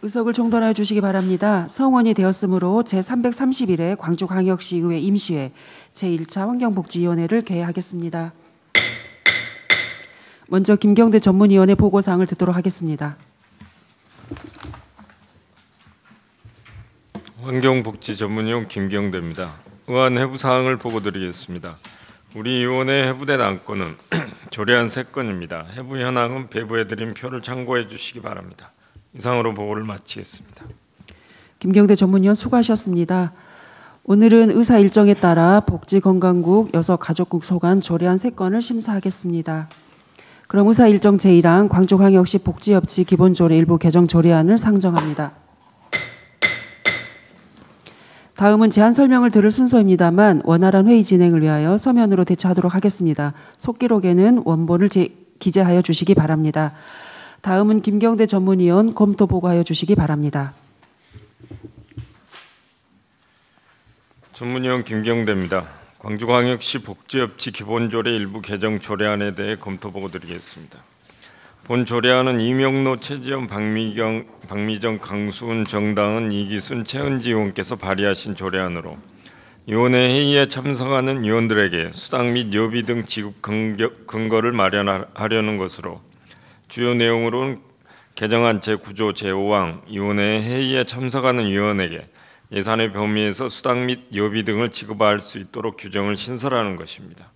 의석을 정돈하여 주시기 바랍니다. 성원이 되었으므로 제331회 광주광역시의회 임시회 제1차 환경복지위원회를 개회하겠습니다. 먼저 김경대 전문위원회 보고사항을 듣도록 하겠습니다. 환경복지전문위원 김경대입니다. 의안 해부사항을 보고드리겠습니다. 우리 위원회 해부된 안건은 조례안 3건입니다. 해부 현황은 배부해드린 표를 참고해 주시기 바랍니다. 이상으로 보고를 마치겠습니다. 김경대 전문위원 수고하셨습니다. 오늘은 의사 일정에 따라 복지건강국, 여성가족국 소관 조례안 3건을 심사하겠습니다. 그럼 의사 일정 제1항 광주광역시 복지협치 기본조례 일부 개정 조례안을 상정합니다. 다음은 제안 설명을 들을 순서입니다만 원활한 회의 진행을 위하여 서면으로 대처하도록 하겠습니다. 속기록에는 원본을 기재하여 주시기 바랍니다. 다음은 김경대 전문위원 검토 보고하여 주시기 바랍니다. 전문위원 김경대입니다. 광주광역시 복지협치 기본조례 일부 개정 조례안에 대해 검토 보고 드리겠습니다. 본 조례안은 이명로, 최지연, 박미정, 강수은, 정당은, 이기순, 최은지 의원께서 발의하신 조례안으로 위원회 회의에 참석하는 위원들에게 수당 및 여비 등 지급 근거를 마련하려는 것으로 주요 내용으로는 개정안 제9조 제5항 위원회 회의에 참석하는 위원에게 예산의 범위에서 수당 및 여비 등을 지급할 수 있도록 규정을 신설하는 것입니다.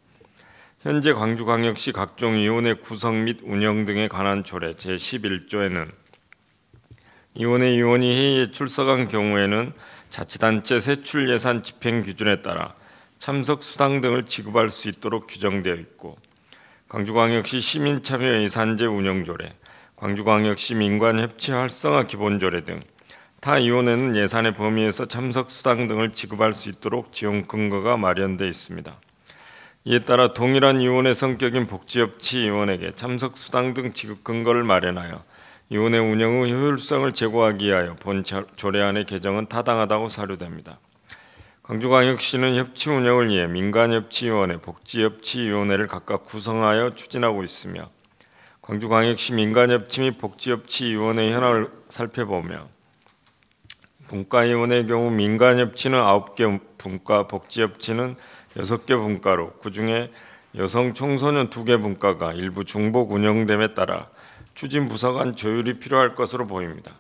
현재 광주광역시 각종 위원회 구성 및 운영 등에 관한 조례 제11조에는 위원회 위원이 회의에 출석한 경우에는 자치단체 세출 예산 집행 기준에 따라 참석 수당 등을 지급할 수 있도록 규정되어 있고 광주광역시 시민참여 예산제 운영조례, 광주광역시 민관협치 활성화 기본조례 등 타 위원회는 예산의 범위에서 참석 수당 등을 지급할 수 있도록 지원 근거가 마련되어 있습니다. 이에 따라 동일한 위원회 성격인 복지협치 위원에게 참석 수당 등 지급 근거를 마련하여 위원회 운영의 효율성을 제고하기 위하여 본 조례안의 개정은 타당하다고 사료됩니다. 광주광역시는 협치 운영을 위해 민간협치위원회, 복지협치위원회를 각각 구성하여 추진하고 있으며 광주광역시 민간협치 및 복지협치위원회 현황을 살펴보며 분과위원회의 경우 민간협치는 9개 분과, 복지협치는 6개 분과로 그중에 여성 청소년 2개 분과가 일부 중복 운영됨에 따라 추진 부서 간 조율이 필요할 것으로 보입니다.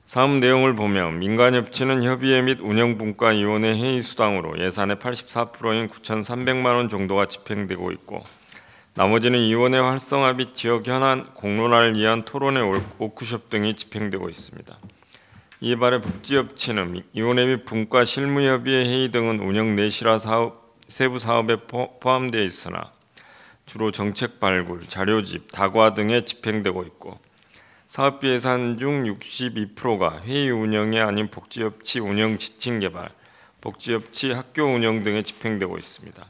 사업 내용을 보면 민간협치는 협의회 및 운영분과위원회 회의 수당으로 예산의 84%인 9,300만 원 정도가 집행되고 있고 나머지는 위원회 활성화 및 지역 현안 공론화를 위한 토론회 워크숍 등이 집행되고 있습니다. 이에 반해 복지협치는 위원회 및 분과 실무협의회 회의 등은 운영 내실화 세부 사업에 포함되어 있으나 주로 정책 발굴, 자료집, 다과 등에 집행되고 있고 사업비 예산 중 62%가 회의 운영이 아닌 복지협치 운영 지침 개발, 복지협치 학교 운영 등에 집행되고 있습니다.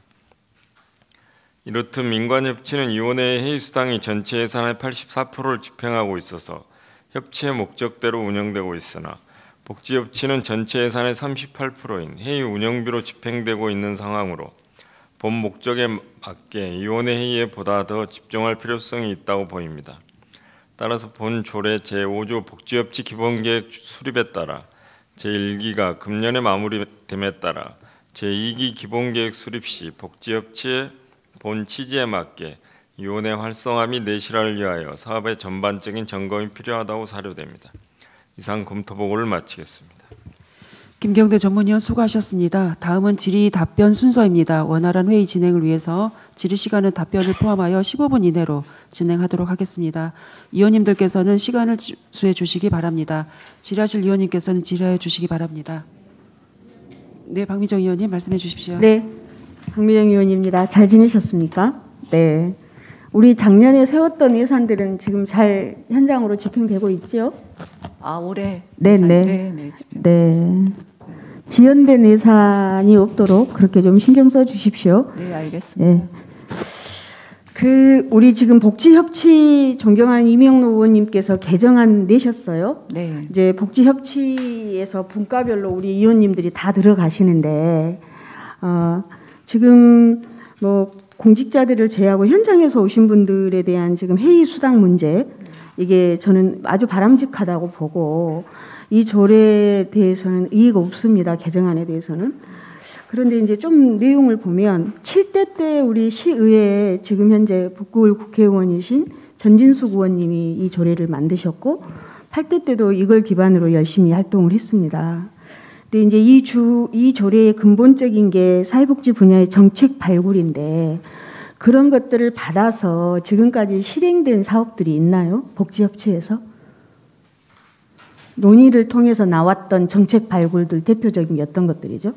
이렇듯 민관협치는 위원회의 회의 수당이 전체 예산의 84%를 집행하고 있어서 협치의 목적대로 운영되고 있으나 복지협치는 전체 예산의 38%인 회의 운영비로 집행되고 있는 상황으로 본 목적에 맞게 위원회 회의에 보다 더 집중할 필요성이 있다고 보입니다. 따라서 본 조례 제5조 복지협치 기본계획 수립에 따라 제1기가 금년에 마무리됨에 따라 제2기 기본계획 수립 시 복지협치의 본 취지에 맞게 위원회 활성화 및 내실화를 위하여 사업의 전반적인 점검이 필요하다고 사료됩니다. 이상 검토 보고를 마치겠습니다. 김경대 전문위원 수고하셨습니다. 다음은 질의 답변 순서입니다. 원활한 회의 진행을 위해서 질의 시간은 답변을 포함하여 15분 이내로 진행하도록 하겠습니다. 위원님들께서는 시간을 수해 주시기 바랍니다. 질의하실 위원님께서는 질의해 주시기 바랍니다. 네, 박미정 위원님 말씀해 주십시오. 네, 박미정 위원입니다. 잘 지내셨습니까? 네. 우리 작년에 세웠던 예산들은 지금 잘 현장으로 집행되고 있죠? 올해 네네. 네. 지연된 예산이 없도록 그렇게 좀 신경 써 주십시오. 네, 알겠습니다. 네. 우리 지금 복지협치 존경하는 이명로 의원님께서 개정안 내셨어요. 네. 이제 복지협치에서 분과별로 우리 의원님들이 다 들어가시는데 지금 뭐 공직자들을 제외하고 현장에서 오신 분들에 대한 지금 회의 수당 문제, 이게 저는 아주 바람직하다고 보고 이 조례에 대해서는 이의가 없습니다. 개정안에 대해서는. 그런데 이제 좀 내용을 보면 7대 때 우리 시의회에 지금 현재 북구을 국회의원이신 전진숙 의원님이 이 조례를 만드셨고 8대 때도 이걸 기반으로 열심히 활동을 했습니다. 근데 이제 이 조례의 근본적인 게 사회복지 분야의 정책 발굴인데 그런 것들을 받아서 지금까지 실행된 사업들이 있나요? 복지협치에서? 논의를 통해서 나왔던 정책 발굴들 대표적인 게 어떤 것들이죠?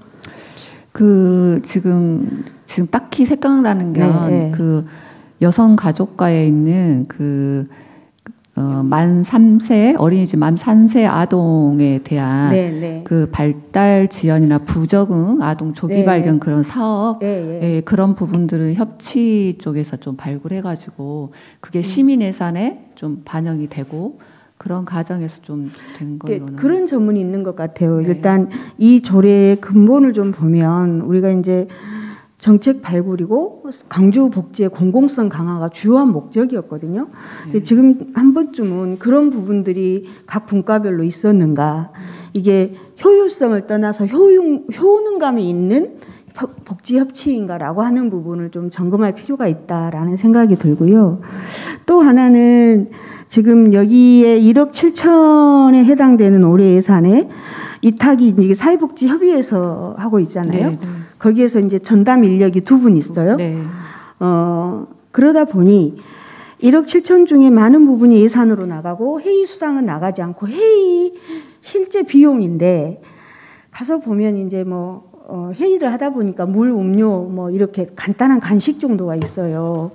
지금 딱히 생각나는 게 네. 그 여성 가족과에 있는 만 3세 어린이집 만 3세 아동에 대한 네. 그 발달 지연이나 부적응 아동 조기 네. 발견 그런 사업 예. 예, 그런 부분들은 협치 쪽에서 좀 발굴해가지고 그게 시민 예산에 좀 반영이 되고 그런 과정에서 좀 된 걸로는 그런 전문이 있는 것 같아요. 네. 일단 이 조례의 근본을 좀 보면 우리가 이제 정책 발굴이고 강주 복지의 공공성 강화가 주요한 목적이었거든요. 근데 지금 한 번쯤은 그런 부분들이 각 분과별로 있었는가, 이게 효율성을 떠나서 효능감이 있는 복지 협치인가라고 하는 부분을 좀 점검할 필요가 있다라는 생각이 들고요. 또 하나는 지금 여기에 1억 7천에 해당되는 올해 예산에 이탁이 이게 사회복지협의회에서 하고 있잖아요. 네. 거기에서 이제 전담 인력이 2분 있어요. 네. 그러다 보니 1억 7천 중에 많은 부분이 예산으로 나가고 회의 수당은 나가지 않고 회의 실제 비용인데 가서 보면 이제 회의를 하다 보니까 물, 음료 이렇게 간단한 간식 정도가 있어요.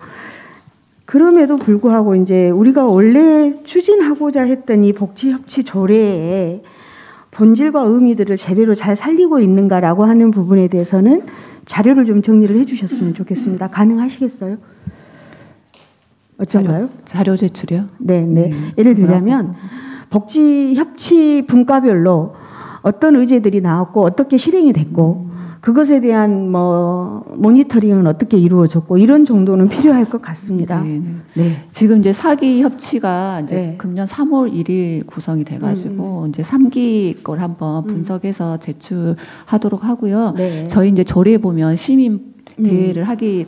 그럼에도 불구하고 이제 우리가 원래 추진하고자 했던 이 복지협치 조례에 본질과 의미들을 제대로 잘 살리고 있는가라고 하는 부분에 대해서는 자료를 좀 정리를 해주셨으면 좋겠습니다. 가능하시겠어요? 어쩐가요? 자료 제출이요? 네. 예를 들자면 복지협치 분과별로 어떤 의제들이 나왔고 어떻게 실행이 됐고 그것에 대한 모니터링은 어떻게 이루어졌고 이런 정도는 필요할 것 같습니다. 네. 지금 이제 4기 협치가 이제 네. 금년 3월 1일 구성이 돼가지고 이제 3기 걸 한번 분석해서 제출하도록 하고요. 네. 저희 이제 조례 보면 시민 대회를 하게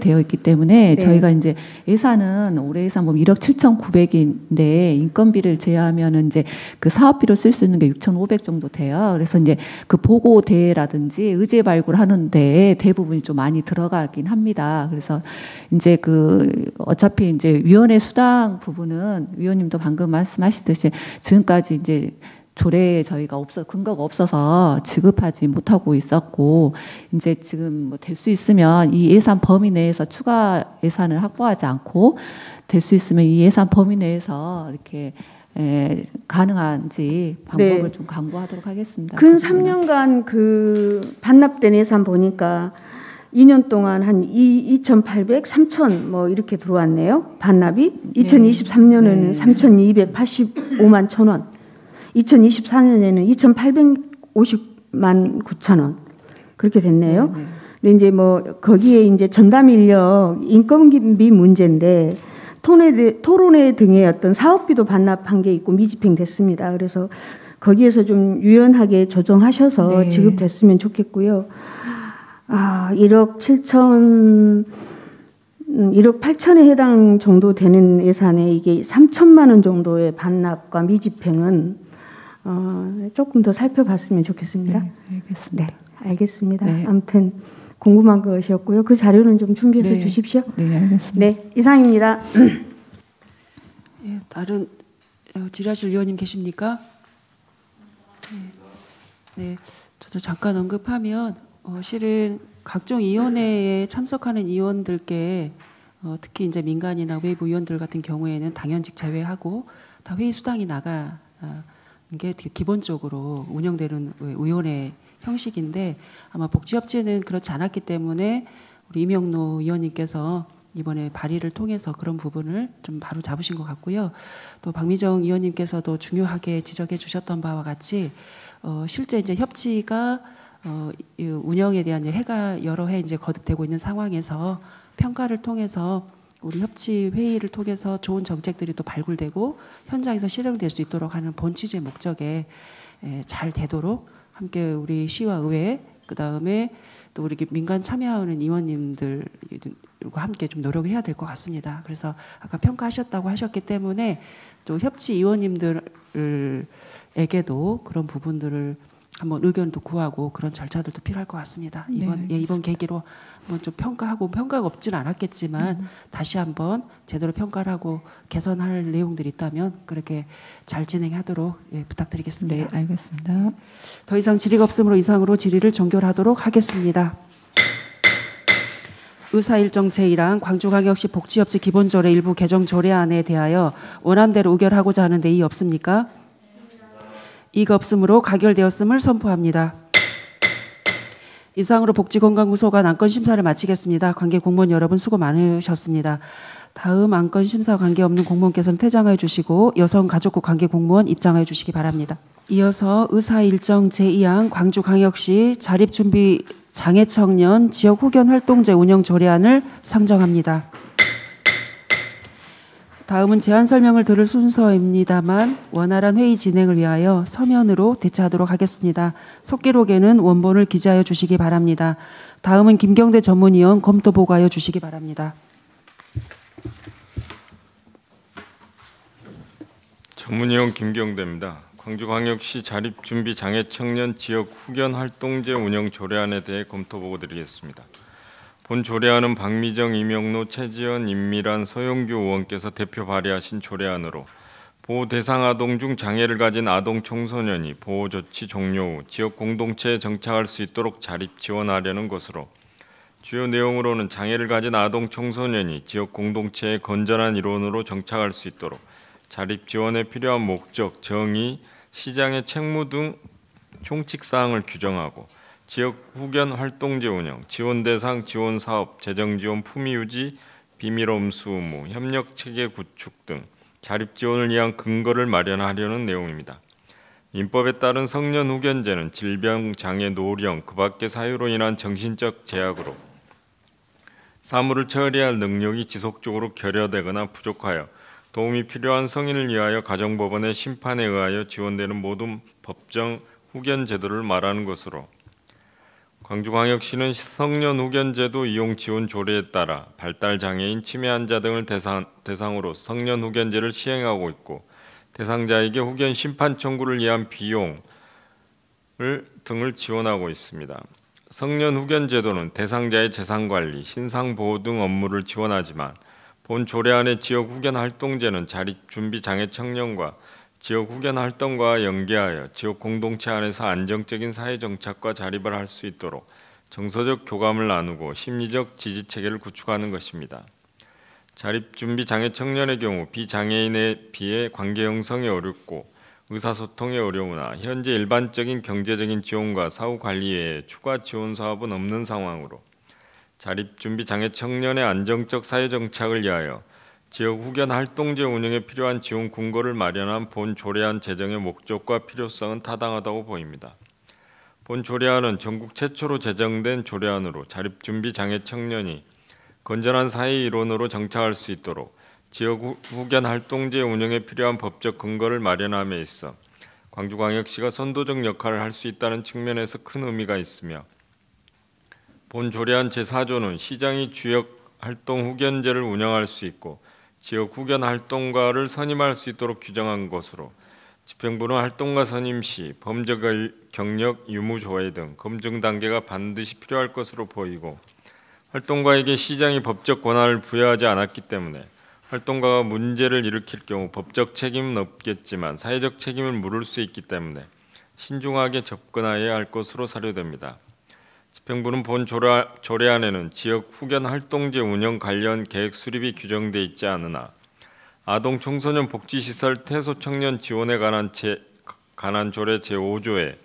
되어 있기 때문에 네. 저희가 이제 예산은 올해 예산 보면 1억 7,900인데 인건비를 제외하면은 이제 그 사업비로 쓸 수 있는 게 6,500 정도 돼요. 그래서 이제 그 보고 대회라든지 의제 발굴하는 데에 대부분이 좀 많이 들어가긴 합니다. 그래서 이제 어차피 이제 위원회 수당 부분은 위원님도 방금 말씀하시듯이 지금까지 이제 조례에 저희가 근거가 없어서 지급하지 못하고 있었고 이제 지금 될 수 있으면 이 예산 범위 내에서 추가 예산을 확보하지 않고 될 수 있으면 이 예산 범위 내에서 이렇게 가능한지 방법을 네. 좀 강구하도록 하겠습니다. 근 3년간 반납된 예산 보니까 2년 동안 한 2,800, 3,000 이렇게 들어왔네요. 반납이. 2023년에는 3,285만 1,000원. 2024년에는 2,850만 9천 원 그렇게 됐네요. 근데 이제 거기에 이제 전담 인력 인건비 문제인데 토론회 등의 어떤 사업비도 반납한 게 있고 미집행됐습니다. 그래서 거기에서 좀 유연하게 조정하셔서 네. 지급됐으면 좋겠고요. 1억 8천에 해당 정도 되는 예산에 이게 3천만 원 정도의 반납과 미집행은 조금 더 살펴봤으면 좋겠습니다. 네, 알겠습니다. 네, 알겠습니다. 네. 아무튼 궁금한 것이었고요. 그 자료는 좀 준비해서 네. 주십시오. 네, 알겠습니다. 네, 이상입니다. 예, 다른 질의하실 위원님 계십니까? 네, 저도 잠깐 언급하면 실은 각종 위원회에 참석하는 위원들께 특히 이제 민간이나 외부 위원들 같은 경우에는 당연직 제외하고 다 회의 수당이 나가는 게 기본적으로 운영되는 위원회 형식인데 아마 복지협치는 그렇지 않았기 때문에 우리 이명노 위원님께서 이번에 발의를 통해서 그런 부분을 좀 바로 잡으신 것 같고요. 또 박미정 위원님께서도 중요하게 지적해 주셨던 바와 같이 실제 이제 협치가 운영에 대한 해가 여러 해 이제 거듭되고 있는 상황에서 평가를 통해서 우리 협치 회의를 통해서 좋은 정책들이 또 발굴되고 현장에서 실행될 수 있도록 하는 본 취지의 목적에 잘 되도록 함께 우리 시와 의회 그다음에 또 우리 민간 참여하는 의원님들과 함께 좀 노력을 해야 될 것 같습니다. 그래서 아까 평가하셨다고 하셨기 때문에 또 협치 의원님들에게도 그런 부분들을 한번 의견도 구하고 그런 절차들도 필요할 것 같습니다. 이번 계기로 한번 좀 평가하고 평가가 없진 않았겠지만 다시 한번 제대로 평가를 하고 개선할 내용들이 있다면 그렇게 잘 진행하도록 부탁드리겠습니다. 네, 알겠습니다. 더 이상 질의가 없으므로 이상으로 질의를 종결하도록 하겠습니다. 의사일정 제1항 광주광역시 복지협치 기본조례 일부 개정 조례안에 대하여 원안대로 의결하고자 하는 이의 없습니까? 이가 없으므로 가결되었음을 선포합니다. 이상으로 복지건강부소관 안건심사를 마치겠습니다. 관계 공무원 여러분 수고 많으셨습니다. 다음 안건심사와 관계없는 공무원께서는 퇴장하여 주시고 여성가족부 관계공무원 입장하여 주시기 바랍니다. 이어서 의사일정 제2항 광주광역시 자립준비 장애청년 지역후견활동제 운영조례안을 상정합니다. 다음은 제안 설명을 들을 순서입니다만 원활한 회의 진행을 위하여 서면으로 대체하도록 하겠습니다. 속기록에는 원본을 기재하여 주시기 바랍니다. 다음은 김경대 전문위원 검토 보고하여 주시기 바랍니다. 전문위원 김경대입니다. 광주광역시 자립준비장애청년 지역후견활동제 운영 조례안에 대해 검토 보고 드리겠습니다. 본 조례안은 박미정, 이명노, 최지연, 임미란, 서영규 의원께서 대표 발의하신 조례안으로 보호 대상 아동 중 장애를 가진 아동 청소년이 보호 조치 종료 후 지역 공동체에 정착할 수 있도록 자립 지원하려는 것으로 주요 내용으로는 장애를 가진 아동 청소년이 지역 공동체의 건전한 일원으로 정착할 수 있도록 자립 지원에 필요한 목적, 정의, 시장의 책무 등 총칙 사항을 규정하고 지역 후견 활동제 운영, 지원 대상, 지원 사업, 재정 지원, 품위 유지, 비밀 엄수 의무, 협력 체계 구축 등 자립 지원을 위한 근거를 마련하려는 내용입니다. 민법에 따른 성년 후견제는 질병, 장애, 노령, 그 밖의 사유로 인한 정신적 제약으로 사무를 처리할 능력이 지속적으로 결여되거나 부족하여 도움이 필요한 성인을 위하여 가정법원의 심판에 의하여 지원되는 모든 법정 후견 제도를 말하는 것으로 광주광역시는 성년 후견제도 이용 지원 조례에 따라 발달 장애인, 치매 환자 등을 대상으로 성년 후견제를 시행하고 있고 대상자에게 후견 심판 청구를 위한 비용 등을 지원하고 있습니다. 성년 후견제도는 대상자의 재산관리, 신상보호 등 업무를 지원하지만 본 조례안의 지역 후견 활동제는 자립준비 장애 청년과 지역 후견 활동과 연계하여 지역 공동체 안에서 안정적인 사회 정착과 자립을 할 수 있도록 정서적 교감을 나누고 심리적 지지 체계를 구축하는 것입니다. 자립준비 장애 청년의 경우 비장애인에 비해 관계 형성이 어렵고 의사소통이 어려우나 현재 일반적인 경제적인 지원과 사후 관리 외에 추가 지원 사업은 없는 상황으로 자립준비 장애 청년의 안정적 사회 정착을 위하여 지역 후견 활동제 운영에 필요한 지원 근거를 마련한 본 조례안 제정의 목적과 필요성은 타당하다고 보입니다. 본 조례안은 전국 최초로 제정된 조례안으로 자립준비 장애 청년이 건전한 사회 일원으로 정착할 수 있도록 지역 후견 활동제 운영에 필요한 법적 근거를 마련함에 있어 광주광역시가 선도적 역할을 할 수 있다는 측면에서 큰 의미가 있으며 본 조례안 제4조는 시장이 지역 활동 후견제를 운영할 수 있고 지역 후견 활동가를 선임할 수 있도록 규정한 것으로 집행부는 활동가 선임 시 범죄 경력, 유무 조회 등 검증 단계가 반드시 필요할 것으로 보이고 활동가에게 시장이 법적 권한을 부여하지 않았기 때문에 활동가가 문제를 일으킬 경우 법적 책임은 없겠지만 사회적 책임을 물을 수 있기 때문에 신중하게 접근해야 할 것으로 사료됩니다. 집행부는 본 조례안에는 지역 후견 활동제 운영 관련 계획 수립이 규정돼 있지 않으나 아동 청소년 복지시설 태소청년 지원에 관한 조례 제5조에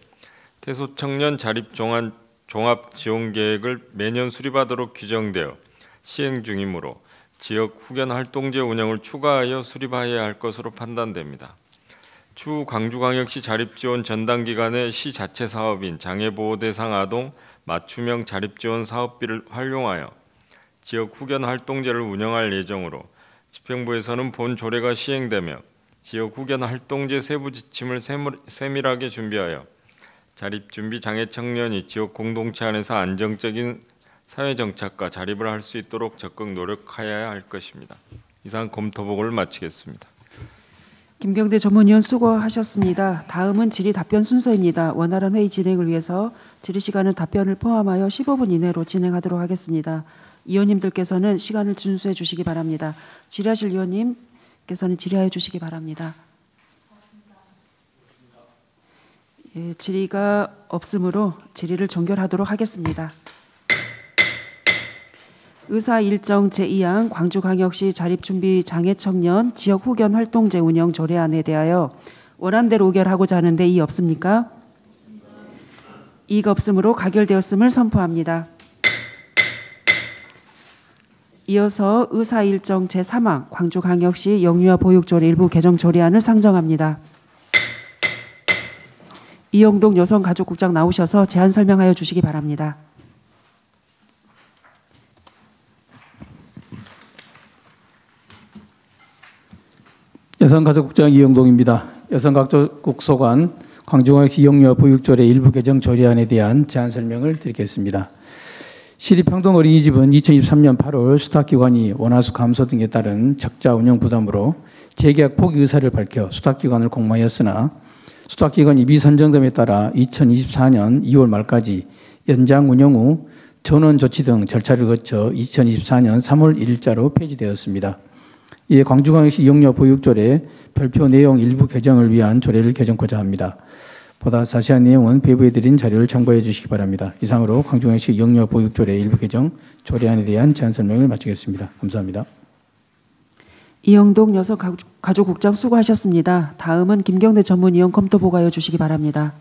태소청년 자립 종합 지원 계획을 매년 수립하도록 규정되어 시행 중이므로 지역 후견 활동제 운영을 추가하여 수립해야 할 것으로 판단됩니다. 추후 광주광역시 자립지원 전담기관의 시 자체 사업인 장애보호 대상 아동 맞춤형 자립지원 사업비를 활용하여 지역 후견 활동제를 운영할 예정으로 집행부에서는 본 조례가 시행되며 지역 후견 활동제 세부 지침을 세밀하게 준비하여 자립준비 장애 청년이 지역 공동체 안에서 안정적인 사회 정착과 자립을 할 수 있도록 적극 노력하여야 할 것입니다. 이상 검토 보고를 마치겠습니다. 김경대 전문위원 수고하셨습니다. 다음은 질의 답변 순서입니다. 원활한 회의 진행을 위해서 질의 시간은 답변을 포함하여 15분 이내로 진행하도록 하겠습니다. 위원님들께서는 시간을 준수해 주시기 바랍니다. 질의하실 위원님께서는 질의하여 주시기 바랍니다. 예, 질의가 없으므로 질의를 종결하도록 하겠습니다. 의사 일정 제2항 광주광역시 자립준비 장애청년 지역 후견 활동제 운영 조례안에 대하여 원안대로 의결하고자 하는데 이의 없습니까? 이의가 없으므로 가결되었음을 선포합니다. 이어서 의사 일정 제3항 광주광역시 영유아 보육조례 일부 개정 조례안을 상정합니다. 이영동 여성가족국장 나오셔서 제안 설명하여 주시기 바랍니다. 여성가족국장 이영동입니다. 여성가족국 소관 광주광역시 영유아 보육조례 일부 개정 조례안에 대한 제안 설명을 드리겠습니다. 시립평동 어린이집은 2023년 8월 수탁기관이 원화수 감소 등에 따른 적자 운영 부담으로 재계약 포기 의사를 밝혀 수탁기관을 공모하였으나 수탁기관이 미선정됨에 따라 2024년 2월 말까지 연장 운영 후 전원 조치 등 절차를 거쳐 2024년 3월 1일자로 폐지되었습니다. 이에 광주광역시 영유아 보육조례 별표 내용 일부 개정을 위한 조례를 개정코자 합니다. 보다 자세한 내용은 배부해드린 자료를 참고해 주시기 바랍니다. 이상으로 광주광역시 영유아 보육조례 일부 개정 조례안에 대한 제안 설명을 마치겠습니다. 감사합니다. 이영동 여성가족국장 수고하셨습니다. 다음은 김경대 전문위원 검토 보고하여 주시기 바랍니다.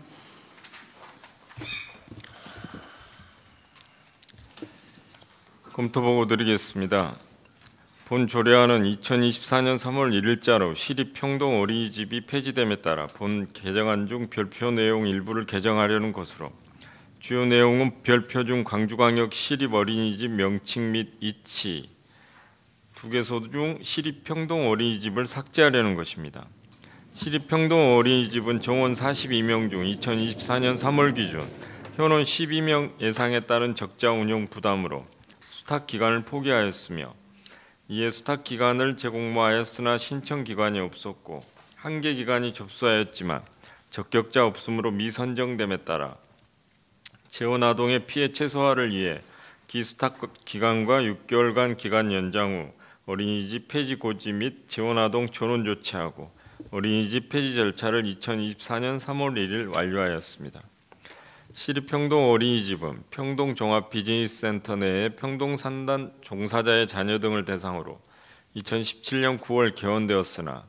검토 보고 드리겠습니다. 본 조례안은 2024년 3월 1일자로 시립평동 어린이집이 폐지됨에 따라 본 개정안 중 별표 내용 일부를 개정하려는 것으로 주요 내용은 별표 중 광주광역 시립 어린이집 명칭 및 이치, 두개소 중 시립평동 어린이집을 삭제하려는 것입니다. 시립평동 어린이집은 정원 42명 중 2024년 3월 기준 현원 12명 예상에 따른 적자 운영 부담으로 수탁 기간을 포기하였으며 이에 수탁 기간을 재공모하였으나 신청 기관이 없었고 한개 기관이 접수하였지만 적격자 없음으로 미선정됨에 따라 재원 아동의 피해 최소화를 위해 기수탁 기간과 6개월간 기간 연장 후 어린이집 폐지 고지 및 재원 아동 전원 조치하고 어린이집 폐지 절차를 2024년 3월 1일 완료하였습니다. 시립평동 어린이집은 평동종합비즈니스센터 내의 평동산단 종사자의 자녀 등을 대상으로 2017년 9월 개원되었으나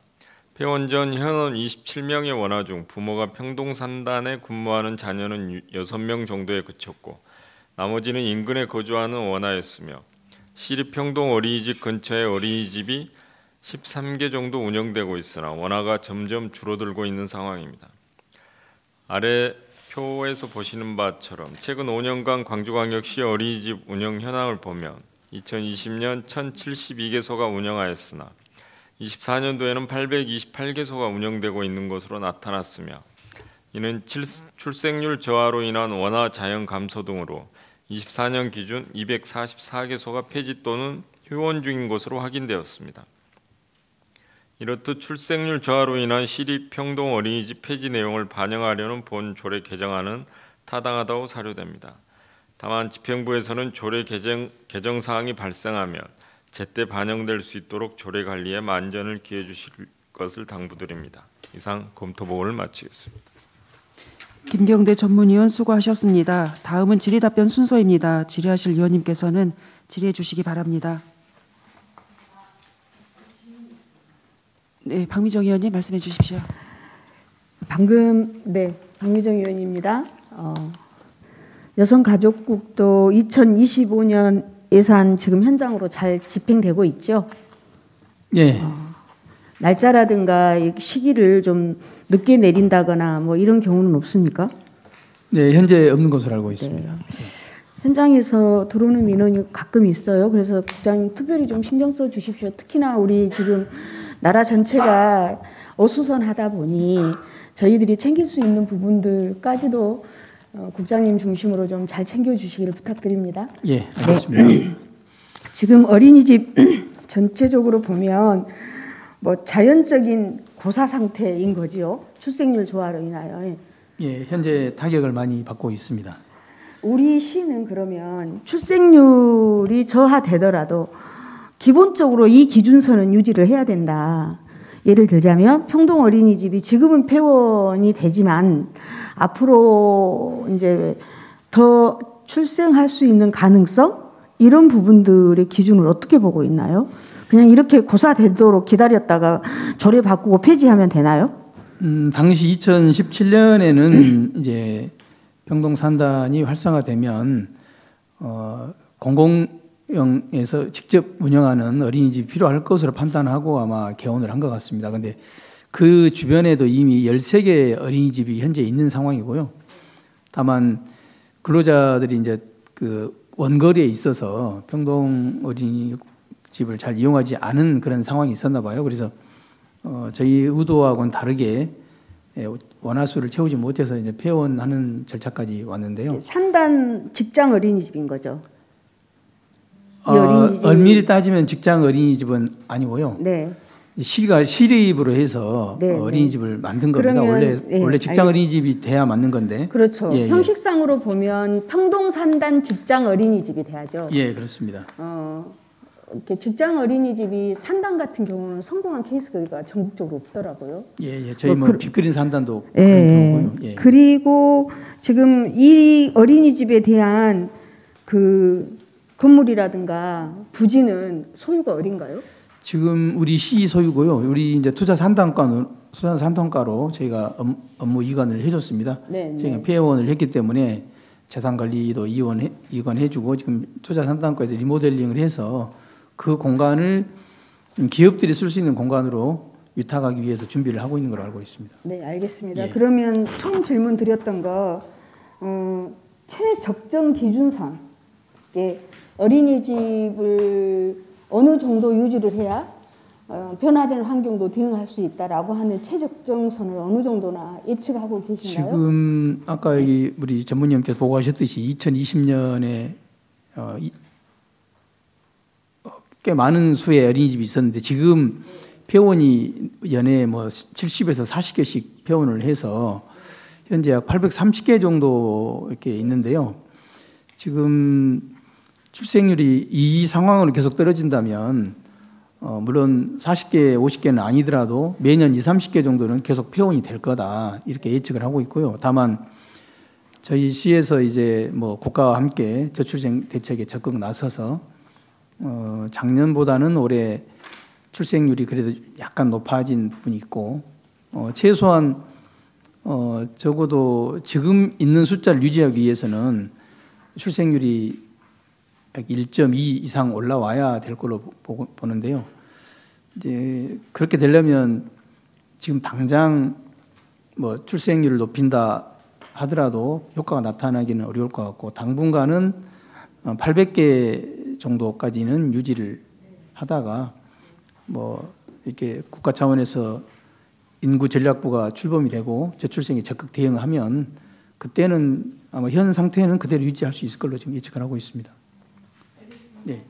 폐원 전 현원 27명의 원화 중 부모가 평동산단에 근무하는 자녀는 6명 정도에 그쳤고 나머지는 인근에 거주하는 원화였으며 시립평동 어린이집 근처의 어린이집이 13개 정도 운영되고 있으나 원화가 점점 줄어들고 있는 상황입니다. 아래 표에서 보시는 바처럼 최근 5년간 광주광역시 어린이집 운영 현황을 보면 2020년 1072개소가 운영하였으나 24년도에는 828개소가 운영되고 있는 것으로 나타났으며 이는 출생률 저하로 인한 원화 자연 감소 등으로 24년 기준 244개소가 폐지 또는 휴원 중인 것으로 확인되었습니다. 이렇듯 출생률 저하로 인한 시립평동 어린이집 폐지 내용을 반영하려는 본 조례 개정안은 타당하다고 사료됩니다. 다만 집행부에서는 조례 개정 사항이 발생하면 제때 반영될 수 있도록 조례 관리에 만전을 기해 주실 것을 당부드립니다. 이상 검토 보고를 마치겠습니다. 김경대 전문위원 수고하셨습니다. 다음은 질의 답변 순서입니다. 질의하실 위원님께서는 질의해 주시기 바랍니다. 네, 박미정 의원님 말씀해 주십시오. 방금 박미정 의원입니다. 여성가족국도 2025년 예산 지금 현장으로 잘 집행되고 있죠? 네. 날짜라든가 시기를 좀 늦게 내린다거나 뭐 이런 경우는 없습니까? 네, 현재 없는 것으로 알고 있습니다. 현장에서 들어오는 민원이 가끔 있어요. 그래서 국장님 특별히 좀 신경 써 주십시오. 특히나 우리 지금 나라 전체가 어수선하다 보니 저희들이 챙길 수 있는 부분들까지도 국장님 중심으로 좀 잘 챙겨주시기를 부탁드립니다. 예, 알겠습니다. 지금 어린이집 전체적으로 보면 뭐 자연적인 고사 상태인 거지요. 출생률 저하로 인하여. 예, 현재 타격을 많이 받고 있습니다. 우리 시는 그러면 출생률이 저하되더라도 기본적으로 이 기준선은 유지를 해야 된다. 예를 들자면 평동 어린이집이 지금은 폐원이 되지만 앞으로 이제 더 출생할 수 있는 가능성 이런 부분들의 기준을 어떻게 보고 있나요? 그냥 이렇게 고사되도록 기다렸다가 조례 바꾸고 폐지하면 되나요? 당시 2017년에는 이제 평동 산단이 활성화되면 공공영에서 직접 운영하는 어린이집이 필요할 것으로 판단하고 아마 개원을 한 것 같습니다. 그런데 그 주변에도 이미 13개 어린이집이 현재 있는 상황이고요. 다만 근로자들이 이제 그 원거리에 있어서 평동 어린이집을 잘 이용하지 않은 그런 상황이 있었나 봐요. 그래서 저희 의도하고는 다르게 원화수를 채우지 못해서 이제 폐원하는 절차까지 왔는데요. 산단 직장 어린이집인 거죠. 이 어린이집. 엄밀히 따지면 직장 어린이집은 아니고요. 네. 시가 시립으로 해서 네, 어린이집을 만든 겁니다. 그러면, 원래 직장 어린이집이 돼야 맞는 건데. 그렇죠. 예, 형식상으로 보면 평동 산단 직장 어린이집이 돼야죠. 예, 그렇습니다. 이렇게 직장 어린이집이 산단 같은 경우는 성공한 케이스가 전국적으로 없더라고요. 예, 예. 저희 빚그린 산단도 예. 그런 경우고요. 예. 그리고 지금 이 어린이집에 대한 그 건물이라든가 부지는 소유가 어딘가요? 지금 우리 시 소유고요. 우리 이제 투자 산단가로 저희가 업무 이관을 해줬습니다. 네, 저희가 네. 폐원을 했기 때문에 재산 관리도 이관해주고 지금 투자 산단가에서 리모델링을 해서 그 공간을 기업들이 쓸 수 있는 공간으로 위탁하기 위해서 준비를 하고 있는 걸로 알고 있습니다. 네, 알겠습니다. 예. 그러면 처음 질문 드렸던 거 최적정 기준선 어린이집을 어느 정도 유지를 해야 변화된 환경도 대응할 수 있다라고 하는 최적정선을 어느 정도나 예측하고 계신가요? 지금 아까 여기 우리 전문위원께서 보고하셨듯이 2020년에 꽤 많은 수의 어린이집이 있었는데 지금 폐원이 연에 뭐 70에서 40개씩 폐원을 해서 현재 약 830개 정도 이렇게 있는데요. 지금 출생률이 이 상황으로 계속 떨어진다면 물론 40개, 50개는 아니더라도 매년 20, 30개 정도는 계속 폐원이 될 거다 이렇게 예측을 하고 있고요. 다만 저희 시에서 이제 뭐 국가와 함께 저출생 대책에 적극 나서서 작년보다는 올해 출생률이 그래도 약간 높아진 부분이 있고 최소한 적어도 지금 있는 숫자를 유지하기 위해서는 출생률이 1.2 이상 올라와야 될 걸로 보는데요. 이제 그렇게 되려면 지금 당장 뭐 출생률을 높인다 하더라도 효과가 나타나기는 어려울 것 같고 당분간은 800개 정도까지는 유지를 하다가 뭐 이렇게 국가 차원에서 인구 전략부가 출범이 되고 저출생에 적극 대응하면 그때는 아마 현 상태는 그대로 유지할 수 있을 걸로 지금 예측을 하고 있습니다. 네.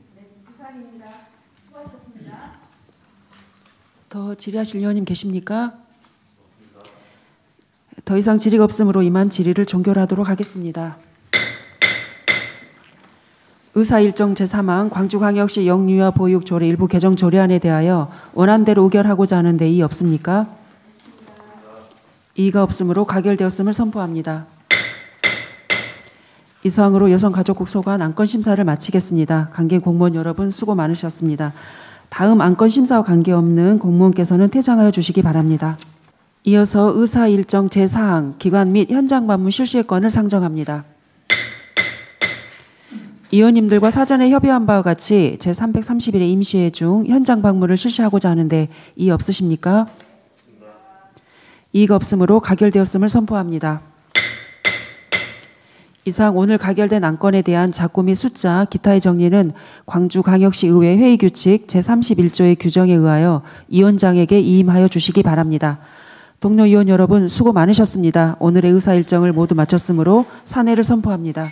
더 질의하실 의원님 계십니까? 더 이상 질의가 없으므로 이만 질의를 종결하도록 하겠습니다. 의사일정 제3항 광주광역시 영유아 보육조례 일부 개정 조례안에 대하여 원안대로 의결하고자 하는 데이 없습니까? 이의가 없으므로 가결되었음을 선포합니다. 이상으로 여성가족국 소관 안건심사를 마치겠습니다. 관계 공무원 여러분 수고 많으셨습니다. 다음 안건심사와 관계없는 공무원께서는 퇴장하여 주시기 바랍니다. 이어서 의사일정 제4항 기관 및 현장 방문 실시의 건을 상정합니다. 의원님들과 사전에 협의한 바와 같이 제331회 임시회 중 현장 방문을 실시하고자 하는데 이의 없으십니까? 이의가 없으므로 가결되었음을 선포합니다. 이상 오늘 가결된 안건에 대한 작고 및 숫자, 기타의 정리는 광주광역시 의회 회의규칙 제31조의 규정에 의하여 위원장에게 이임하여 주시기 바랍니다. 동료 의원 여러분 수고 많으셨습니다. 오늘의 의사 일정을 모두 마쳤으므로 산회를 선포합니다.